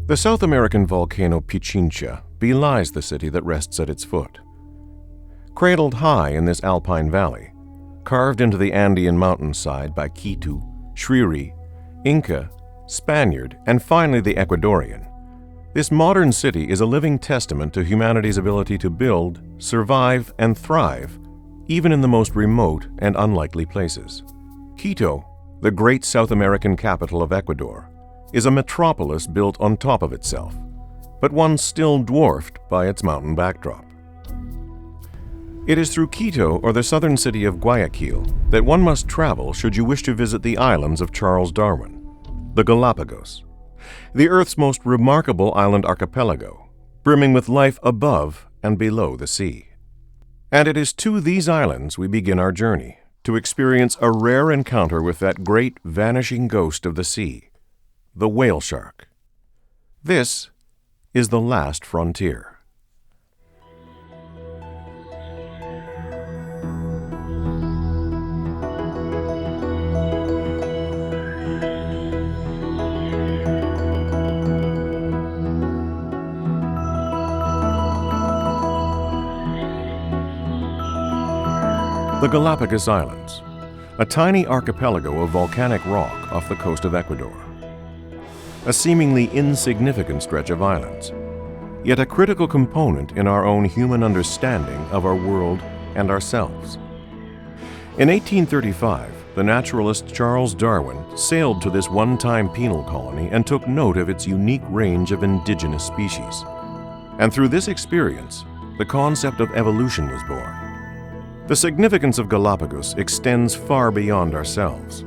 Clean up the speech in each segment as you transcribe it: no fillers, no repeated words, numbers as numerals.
The South American volcano Pichincha belies the city that rests at its foot. Cradled high in this alpine valley, carved into the Andean mountainside by Quito, Shriri, Inca, Spaniard, and finally the Ecuadorian, this modern city is a living testament to humanity's ability to build, survive, and thrive, even in the most remote and unlikely places. Quito, the great South American capital of Ecuador, is a metropolis built on top of itself, but one still dwarfed by its mountain backdrop. It is through Quito or the southern city of Guayaquil that one must travel should you wish to visit the islands of Charles Darwin, the Galapagos, the Earth's most remarkable island archipelago, brimming with life above and below the sea. And it is to these islands we begin our journey, to experience a rare encounter with that great vanishing ghost of the sea, the whale shark. This is the last frontier. The Galapagos Islands, a tiny archipelago of volcanic rock off the coast of Ecuador. A seemingly insignificant stretch of islands, yet a critical component in our own human understanding of our world and ourselves. In 1835, the naturalist Charles Darwin sailed to this one-time penal colony and took note of its unique range of indigenous species. And through this experience, the concept of evolution was born. The significance of Galapagos extends far beyond ourselves,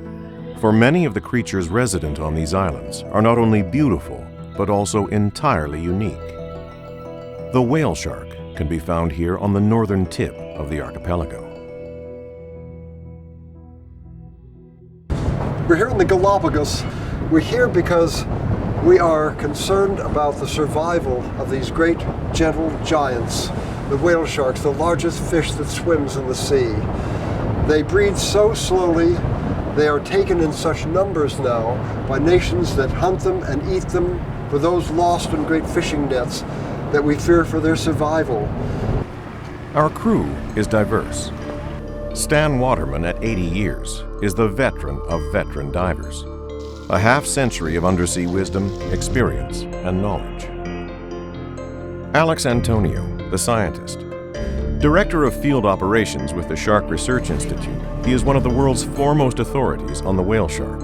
for many of the creatures resident on these islands are not only beautiful, but also entirely unique. The whale shark can be found here on the northern tip of the archipelago. We're here in the Galapagos. We're here because we are concerned about the survival of these great gentle giants, the whale sharks, the largest fish that swims in the sea. They breed so slowly, they are taken in such numbers now by nations that hunt them and eat them, for those lost in great fishing nets, that we fear for their survival. Our crew is diverse. Stan Waterman, at 80 years, is the veteran of veteran divers. A half-century of undersea wisdom, experience, and knowledge. Alex Antonio, the scientist. Director of Field Operations with the Shark Research Institute, he is one of the world's foremost authorities on the whale shark.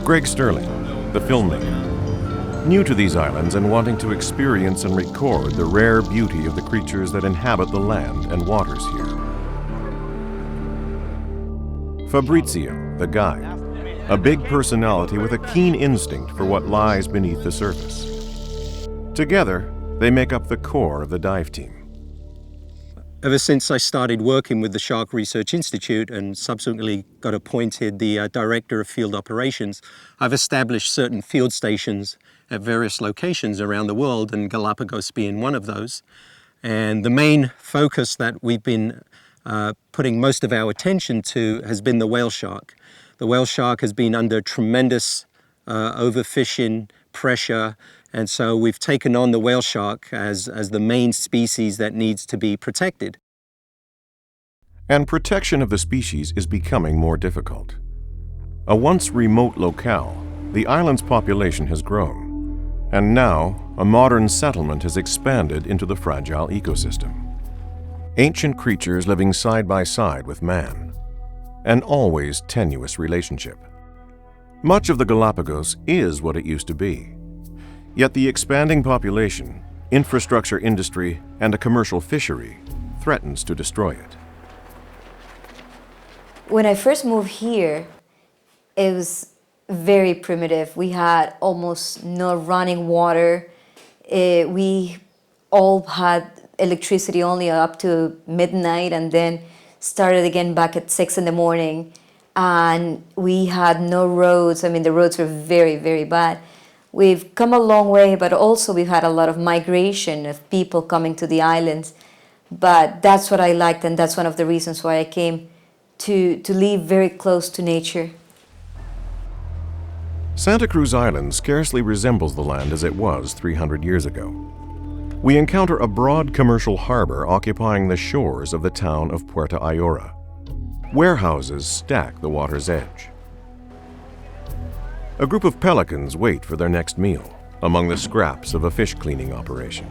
Greg Stirling, the filmmaker. New to these islands and wanting to experience and record the rare beauty of the creatures that inhabit the land and waters here. Fabrizio, the guide. A big personality with a keen instinct for what lies beneath the surface. Together, they make up the core of the dive team. Ever since I started working with the Shark Research Institute and subsequently got appointed the Director of Field Operations, I've established certain field stations at various locations around the world, and Galapagos being one of those. And the main focus that we've been putting most of our attention to has been the whale shark. The whale shark has been under tremendous overfishing, pressure, and so we've taken on the whale shark as the main species that needs to be protected. And protection of the species is becoming more difficult. A once remote locale, the island's population has grown, and now a modern settlement has expanded into the fragile ecosystem. Ancient creatures living side by side with man, an always tenuous relationship. Much of the Galapagos is what it used to be. Yet the expanding population, infrastructure industry, and a commercial fishery threatens to destroy it. When I first moved here, it was very primitive. We had almost no running water. We all had electricity only up to midnight and then started again back at 6 in the morning. And we had no roads. I mean, the roads were very, very bad. We've come a long way, but also we've had a lot of migration of people coming to the islands. But that's what I liked, and that's one of the reasons why I came to live very close to nature. Santa Cruz Island scarcely resembles the land as it was 300 years ago. We encounter a broad commercial harbor occupying the shores of the town of Puerto Ayora. Warehouses stack the water's edge. A group of pelicans wait for their next meal among the scraps of a fish cleaning operation.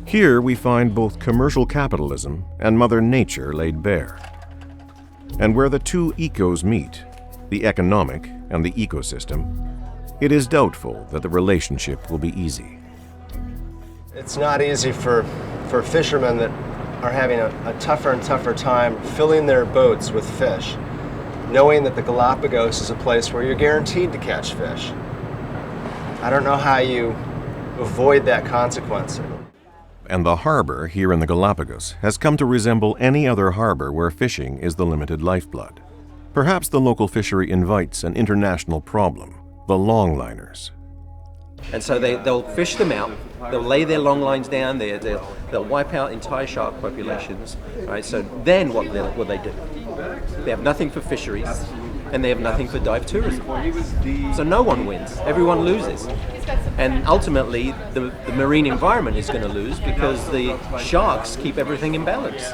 Here we find both commercial capitalism and Mother Nature laid bare. And where the two ecos meet, the economic and the ecosystem, it is doubtful that the relationship will be easy. It's not easy for fishermen that are having a tougher and tougher time filling their boats with fish, knowing that the Galapagos is a place where you're guaranteed to catch fish. I don't know how you avoid that consequence. And the harbor here in the Galapagos has come to resemble any other harbor where fishing is the limited lifeblood. Perhaps the local fishery invites an international problem, the longliners. And so they'll fish them out, they'll lay their long lines down, they'll wipe out entire shark populations. Right? So then what they do? They have nothing for fisheries, and they have nothing for dive tourism. So no one wins, everyone loses. And ultimately, the marine environment is going to lose because the sharks keep everything in balance.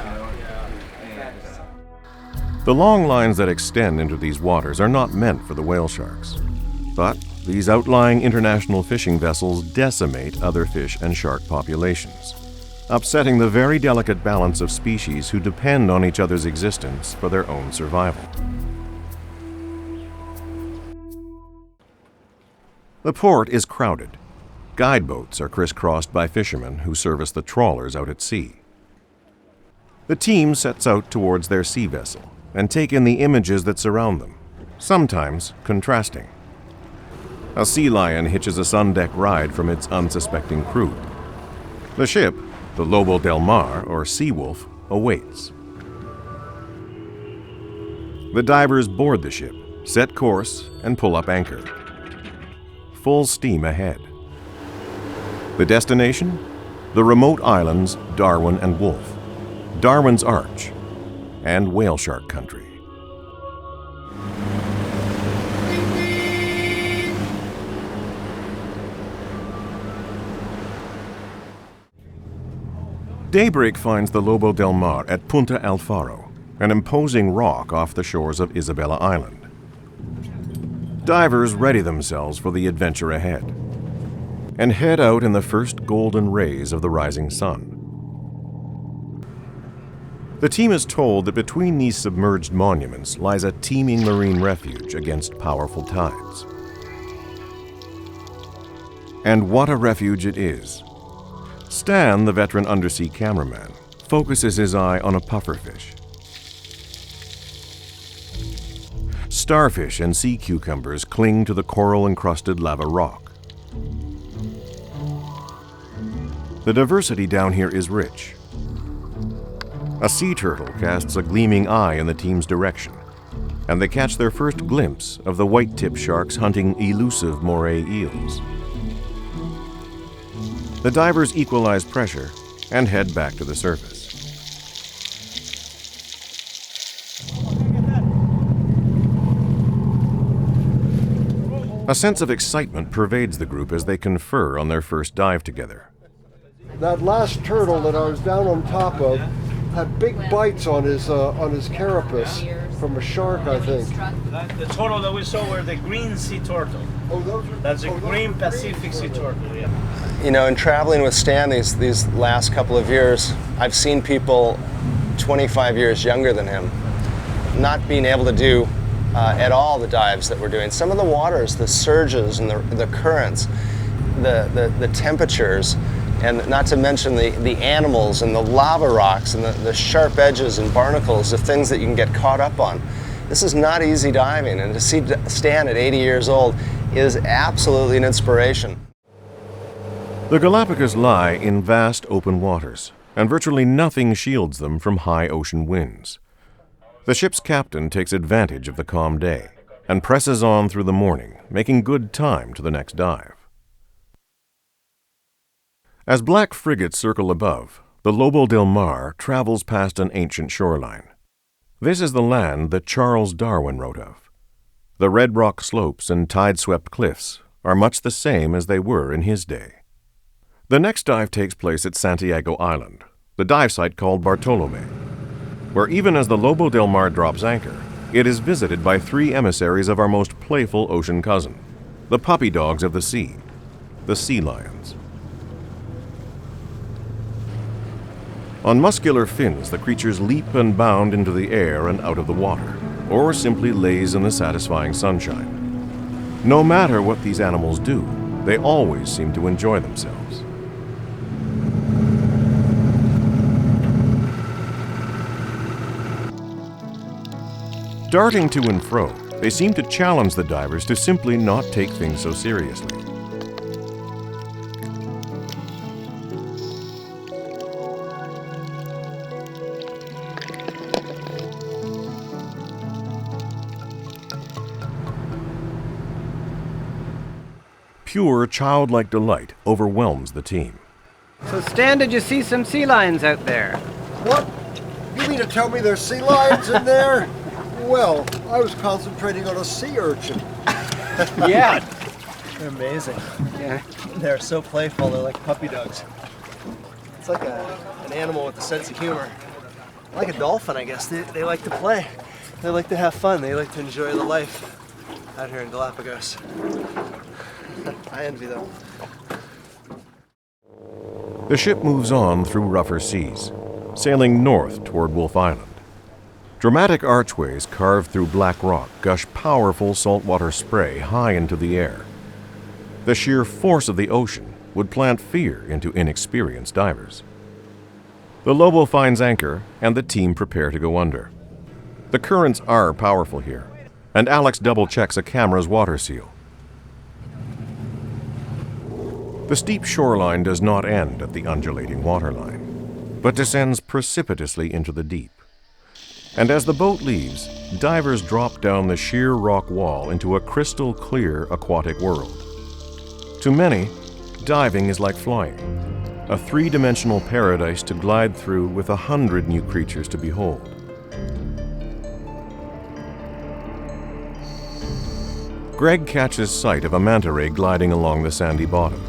The long lines that extend into these waters are not meant for the whale sharks. But these outlying international fishing vessels decimate other fish and shark populations, upsetting the very delicate balance of species who depend on each other's existence for their own survival. The port is crowded. Guide boats are crisscrossed by fishermen who service the trawlers out at sea. The team sets out towards their sea vessel and take in the images that surround them, sometimes contrasting. A sea lion hitches a sun-deck ride from its unsuspecting crew. The ship, the Lobo del Mar, or Sea Wolf, awaits. The divers board the ship, set course, and pull up anchor. Full steam ahead. The destination? The remote islands Darwin and Wolf, Darwin's Arch, and whale shark country. Daybreak finds the Lobo del Mar at Punta Alfaro, an imposing rock off the shores of Isabella Island. Divers ready themselves for the adventure ahead and head out in the first golden rays of the rising sun. The team is told that between these submerged monuments lies a teeming marine refuge against powerful tides. And what a refuge it is. Stan, the veteran undersea cameraman, focuses his eye on a pufferfish. Starfish and sea cucumbers cling to the coral-encrusted lava rock. The diversity down here is rich. A sea turtle casts a gleaming eye in the team's direction, and they catch their first glimpse of the white-tip sharks hunting elusive moray eels. The divers equalize pressure and head back to the surface. A sense of excitement pervades the group as they confer on their first dive together. That last turtle that I was down on top of had big bites on his carapace from a shark, I think. The turtle that we saw were the green sea turtle. Oh, That's a green Pacific sea turtle, yeah. You know, in traveling with Stan these last couple of years, I've seen people 25 years younger than him not being able to do at all the dives that we're doing. Some of the waters, the surges and the currents, the temperatures, and not to mention the animals and the lava rocks and the sharp edges and barnacles, the things that you can get caught up on. This is not easy diving, and to see Stan at 80 years old is absolutely an inspiration. The Galapagos lie in vast open waters, and virtually nothing shields them from high ocean winds. The ship's captain takes advantage of the calm day and presses on through the morning, making good time to the next dive. As black frigates circle above, the Lobo del Mar travels past an ancient shoreline. This is the land that Charles Darwin wrote of. The red rock slopes and tide-swept cliffs are much the same as they were in his day. The next dive takes place at Santiago Island, the dive site called Bartolome, where even as the Lobo del Mar drops anchor, it is visited by 3 emissaries of our most playful ocean cousin, the puppy dogs of the sea, the sea lions. On muscular fins, the creatures leap and bound into the air and out of the water, or simply laze in the satisfying sunshine. No matter what these animals do, they always seem to enjoy themselves. Darting to and fro, they seem to challenge the divers to simply not take things so seriously. Pure childlike delight overwhelms the team. So Stan, did you see some sea lions out there? What? You mean to tell me there's sea lions in there? Well, I was concentrating on a sea urchin. Yeah. They're amazing. Yeah. They're so playful. They're like puppy dogs. It's like an animal with a sense of humor. Like a dolphin, I guess. They like to play. They like to have fun. They like to enjoy the life out here in Galapagos. I envy them. The ship moves on through rougher seas, sailing north toward Wolf Island. Dramatic archways carved through black rock gush powerful saltwater spray high into the air. The sheer force of the ocean would plant fear into inexperienced divers. The Lobo finds anchor, and the team prepare to go under. The currents are powerful here, and Alex double-checks a camera's water seal. The steep shoreline does not end at the undulating waterline, but descends precipitously into the deep. And as the boat leaves, divers drop down the sheer rock wall into a crystal-clear aquatic world. To many, diving is like flying, a 3-dimensional paradise to glide through with 100 new creatures to behold. Greg catches sight of a manta ray gliding along the sandy bottom.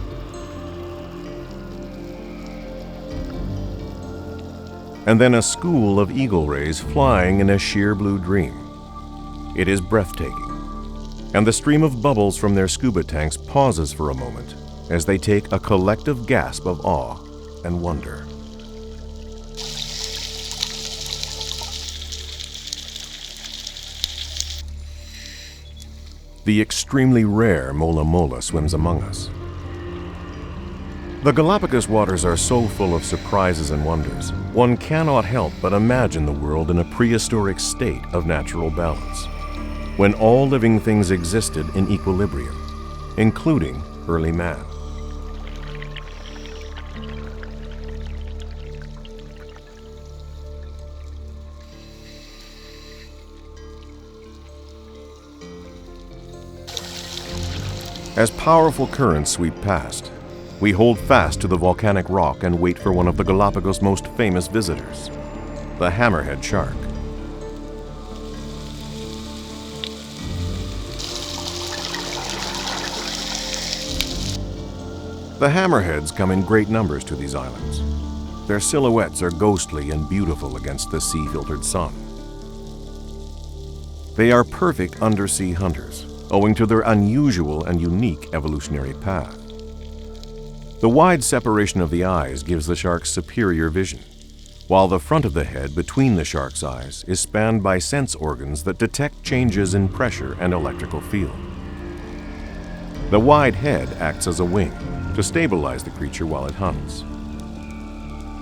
And then a school of eagle rays flying in a sheer blue dream. It is breathtaking, and the stream of bubbles from their scuba tanks pauses for a moment as they take a collective gasp of awe and wonder. The extremely rare mola mola swims among us. The Galapagos waters are so full of surprises and wonders, one cannot help but imagine the world in a prehistoric state of natural balance, when all living things existed in equilibrium, including early man. As powerful currents sweep past, we hold fast to the volcanic rock and wait for one of the Galapagos' most famous visitors, the Hammerhead Shark. The hammerheads come in great numbers to these islands. Their silhouettes are ghostly and beautiful against the sea-filtered sun. They are perfect undersea hunters, owing to their unusual and unique evolutionary path. The wide separation of the eyes gives the shark superior vision, while the front of the head between the shark's eyes is spanned by sense organs that detect changes in pressure and electrical field. The wide head acts as a wing to stabilize the creature while it hunts.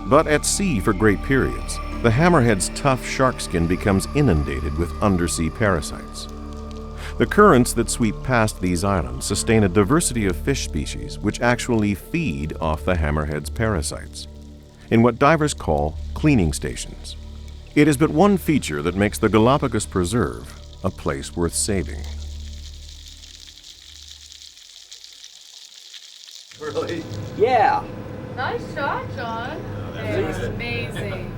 But at sea for great periods, the hammerhead's tough shark skin becomes inundated with undersea parasites. The currents that sweep past these islands sustain a diversity of fish species which actually feed off the hammerhead's parasites, in what divers call cleaning stations. It is but one feature that makes the Galapagos Preserve a place worth saving. Really? Yeah. Nice shot, John. It was amazing.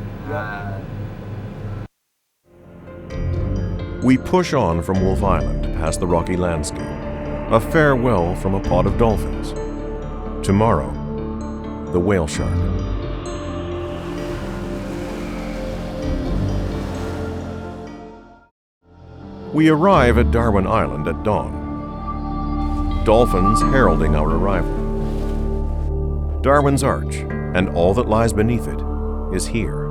We push on from Wolf Island past the rocky landscape, a farewell from a pod of dolphins. Tomorrow, the whale shark. We arrive at Darwin Island at dawn. Dolphins heralding our arrival. Darwin's Arch, and all that lies beneath it, is here.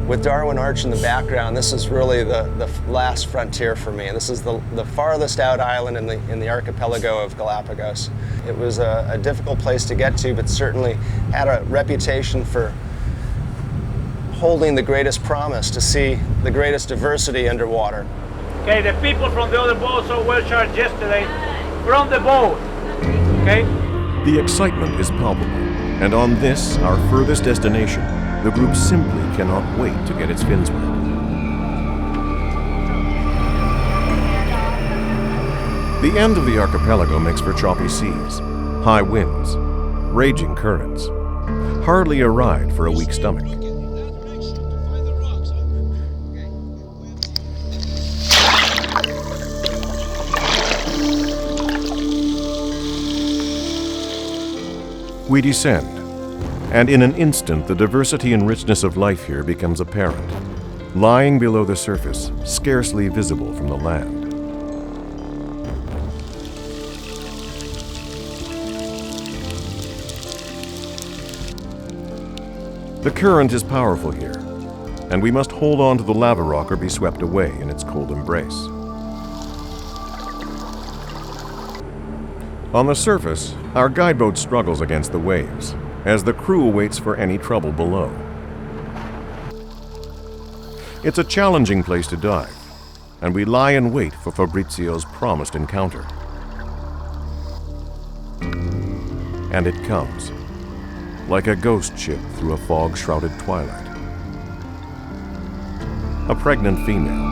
With Darwin Arch in the background, this is really the last frontier for me. This is the farthest out island in the archipelago of Galapagos. It was a difficult place to get to, but certainly had a reputation for holding the greatest promise to see the greatest diversity underwater. Okay, the people from the other boat saw whale sharks yesterday from the boat. Okay? The excitement is palpable, and on this, our furthest destination, the group simply cannot wait to get its fins wet. The end of the archipelago makes for choppy seas, high winds, raging currents. Hardly a ride for a weak stomach. We descend, and in an instant the diversity and richness of life here becomes apparent, lying below the surface, scarcely visible from the land. The current is powerful here, and we must hold on to the lava rock or be swept away in its cold embrace. On the surface, our guideboat struggles against the waves, as the crew waits for any trouble below. It's a challenging place to dive, and we lie in wait for Fabrizio's promised encounter. And it comes, like a ghost ship through a fog-shrouded twilight. A pregnant female.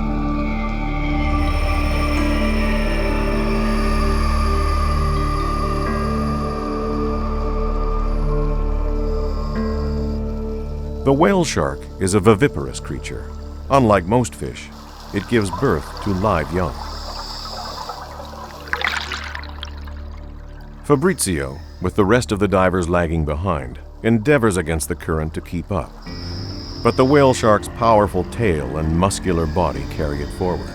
The whale shark is a viviparous creature. Unlike most fish, it gives birth to live young. Fabrizio, with the rest of the divers lagging behind, endeavors against the current to keep up. But the whale shark's powerful tail and muscular body carry it forward.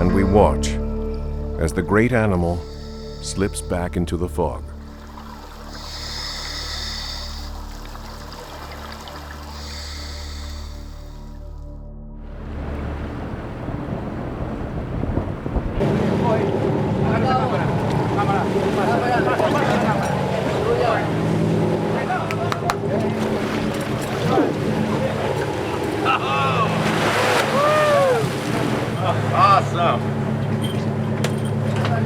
And we watch as the great animal slips back into the fog. Awesome.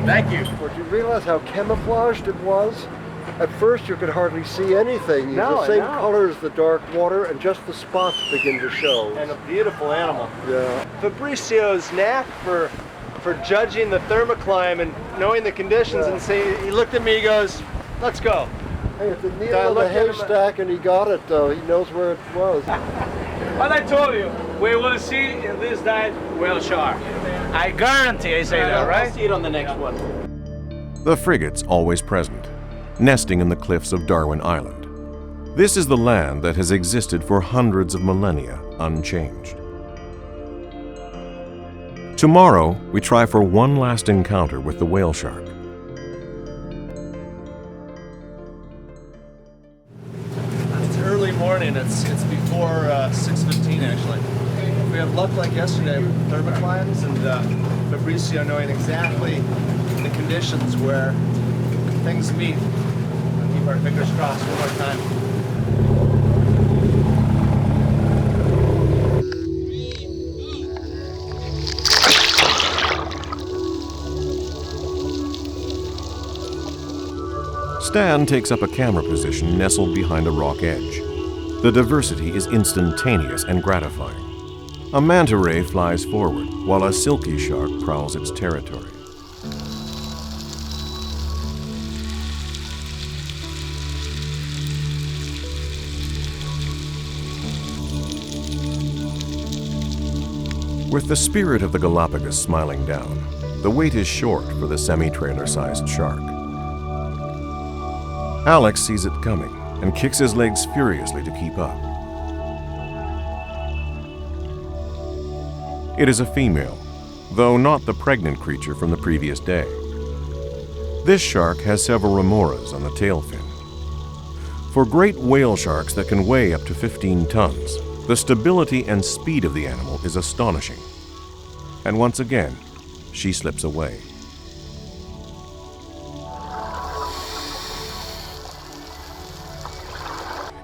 Thank you. Did you realize how camouflaged it was? At first you could hardly see anything. It's the same color as the dark water, and just the spots begin to show. And a beautiful animal. Yeah. Fabrizio's knack for judging the thermocline and knowing the conditions, and saying, he looked at me, he goes, let's go. Hey, it's a needle in the haystack, and he got it though. He knows where it was. What I told you, we will see in this dive whale shark. I guarantee I say that, right? I'll see it on the next one. The frigate's always present, nesting in the cliffs of Darwin Island. This is the land that has existed for hundreds of millennia unchanged. Tomorrow, we try for one last encounter with the whale shark. It's early morning, it's before 6:15 actually. We have luck like yesterday with thermoclines, and Fabrizio knowing exactly the conditions where things meet. We'll keep our fingers crossed one more time. Stan takes up a camera position nestled behind a rock edge. The diversity is instantaneous and gratifying. A manta ray flies forward, while a silky shark prowls its territory. With the spirit of the Galapagos smiling down, the wait is short for the semi-trailer-sized shark. Alex sees it coming and kicks his legs furiously to keep up. It is a female, though not the pregnant creature from the previous day. This shark has several remoras on the tail fin. For great whale sharks that can weigh up to 15 tons, the stability and speed of the animal is astonishing. And once again, she slips away.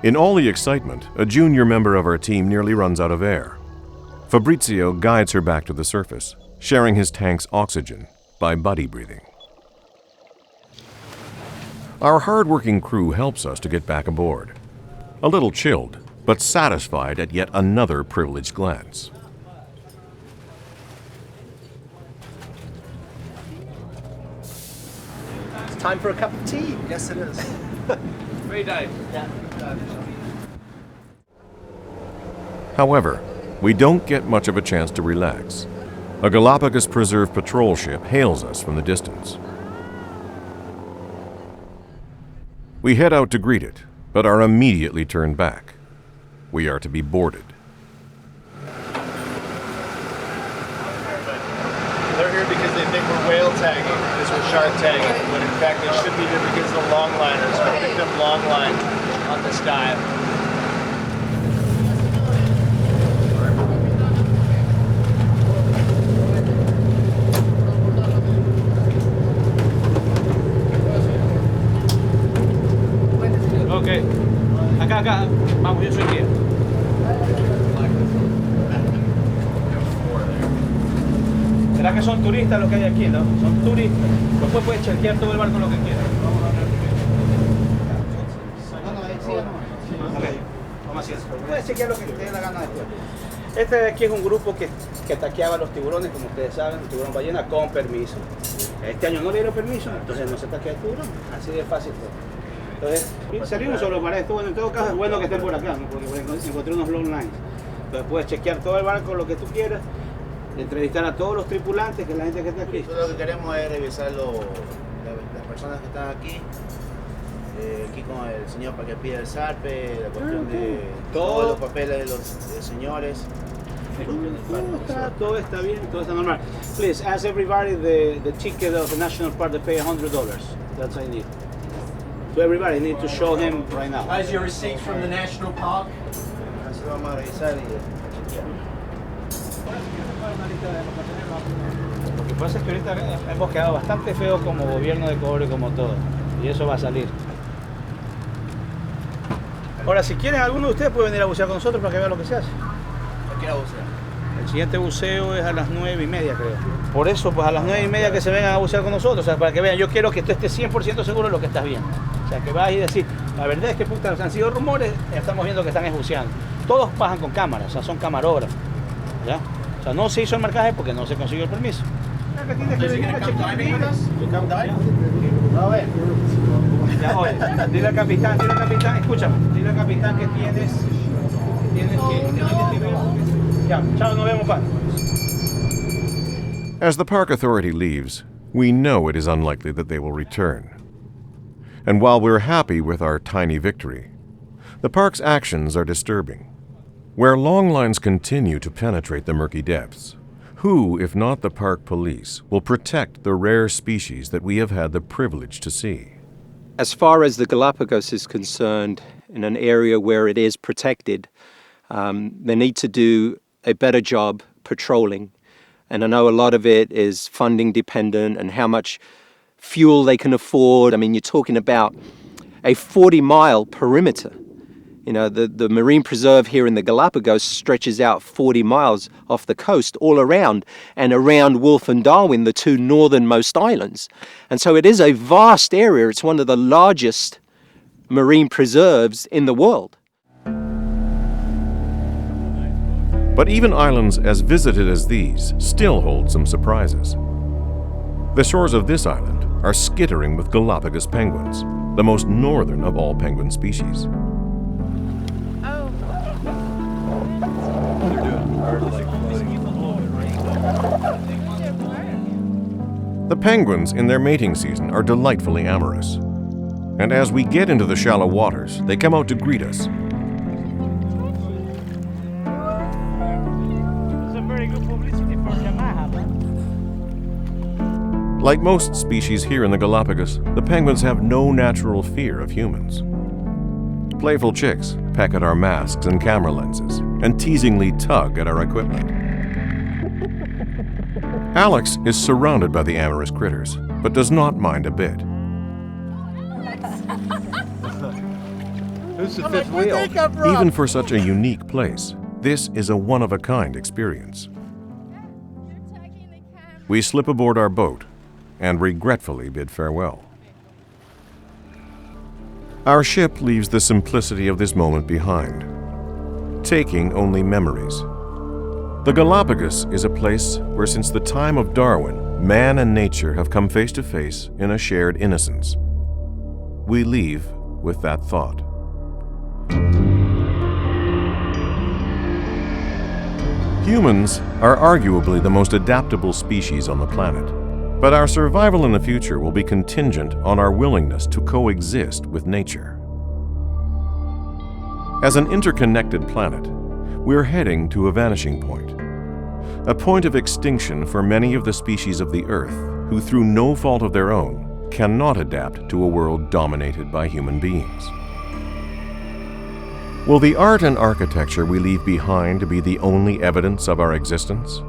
In all the excitement, a junior member of our team nearly runs out of air. Fabrizio guides her back to the surface, sharing his tank's oxygen by buddy breathing. Our hard-working crew helps us to get back aboard. A little chilled, but satisfied at yet another privileged glance. It's time for a cup of tea. Yes, it is. Free dive. However, we don't get much of a chance to relax. A Galapagos Preserve patrol ship hails us from the distance. We head out to greet it, but are immediately turned back. We are to be boarded. They're here because they think we're whale tagging, because we're shark tagging, when in fact they should be here because the longliners picked up long line on this dive. Ok. Acá. Vamos, yo soy guía. ¿Será que son turistas los que hay aquí, no? Son turistas. Después puedes chequear todo el barco lo que quieras. Ok, vamos haciendo. Puedes chequear lo que te dé la gana después. Este de aquí es un grupo que taqueaba los tiburones, como ustedes saben, el tiburón ballena con permiso. Este año no le dieron permiso, entonces no se taquea el tiburón. Así de fácil todo. Entonces, salimos solo para esto. Bueno, en todo caso es bueno que estén por acá, ¿no? Porque encontré unos long lines. Entonces puedes chequear todo el barco, lo que tú quieras, entrevistar a todos los tripulantes, que es la gente que está aquí. Nosotros lo que queremos es revisar las personas que están aquí. Aquí con el señor para que pida el zarpe, la cuestión de todos los papeles de los señores. Todo está bien, todo está normal. Please ask everybody the ticket of the national park to pay $100. That's all I need. So everybody need to show him right now. How's your receipt from the national park? Así vamos a revisar y Lo que pasa es que ahorita hemos quedado bastante feo como gobierno de cobre, como todo. Y eso va a salir. Ahora, si quieren, alguno de ustedes puede venir a bucear con nosotros para que vean lo que se hace. ¿a qué hora bucear? El siguiente buceo es a las 9:30, creo. Por eso, pues a las 9:30 que se vengan a bucear con nosotros, o sea, para que vean, yo quiero que tú estés 100% seguro de lo que estás viendo. O sea, que vas y decir, la verdad es que puta, han sido rumores, estamos viendo que están buceando. Todos bajan con cámaras, o sea, son camarógrafos, ¿ya? O sea, no se hizo el marcaje porque no se consiguió el permiso. Ya que tienes que venir a chequear vidas. A ver. Ya, oye, dile al capitán, escúchame, dile al capitán que tienes que ver. Ya, chao, nos vemos, pa. As the park authority leaves, we know it is unlikely that they will return. And while we're happy with our tiny victory, the park's actions are disturbing. Where long lines continue to penetrate the murky depths, who, if not the park police, will protect the rare species that we have had the privilege to see? As far as the Galapagos is concerned, in an area where it is protected, they need to do a better job patrolling. And I know a lot of it is funding dependent and how much fuel they can afford. I mean, you're talking about a 40-mile perimeter. You know, the marine preserve here in the Galapagos stretches out 40 miles off the coast all around and around Wolf and Darwin, the two northernmost islands. And so it is a vast area. It's one of the largest marine preserves in the world. But even islands as visited as these still hold some surprises. The shores of this island are skittering with Galapagos penguins, the most northern of all penguin species. Penguins in their mating season are delightfully amorous. And as we get into the shallow waters, they come out to greet us. It's a very good publicity for Yamaha. Like most species here in the Galapagos, the penguins have no natural fear of humans. Playful chicks peck at our masks and camera lenses and teasingly tug at our equipment. Alex is surrounded by the amorous critters, but does not mind a bit. Who's the fifth wheel? Even for such a unique place, this is a one-of-a-kind experience. We slip aboard our boat and regretfully bid farewell. Our ship leaves the simplicity of this moment behind, taking only memories. The Galapagos is a place where since the time of Darwin, man and nature have come face to face in a shared innocence. We leave with that thought. Humans are arguably the most adaptable species on the planet. But our survival in the future will be contingent on our willingness to coexist with nature. As an interconnected planet, we're heading to a vanishing point. A point of extinction for many of the species of the Earth who, through no fault of their own, cannot adapt to a world dominated by human beings. Will the art and architecture we leave behind be the only evidence of our existence?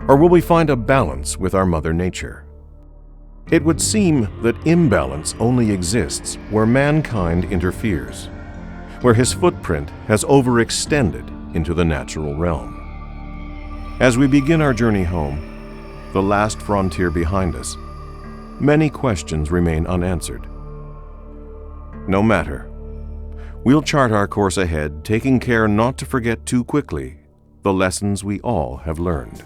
Or will we find a balance with our Mother Nature? It would seem that imbalance only exists where mankind interferes, where his footprint has overextended into the natural realm. As we begin our journey home, the last frontier behind us, many questions remain unanswered. No matter. We'll chart our course ahead, taking care not to forget too quickly the lessons we all have learned.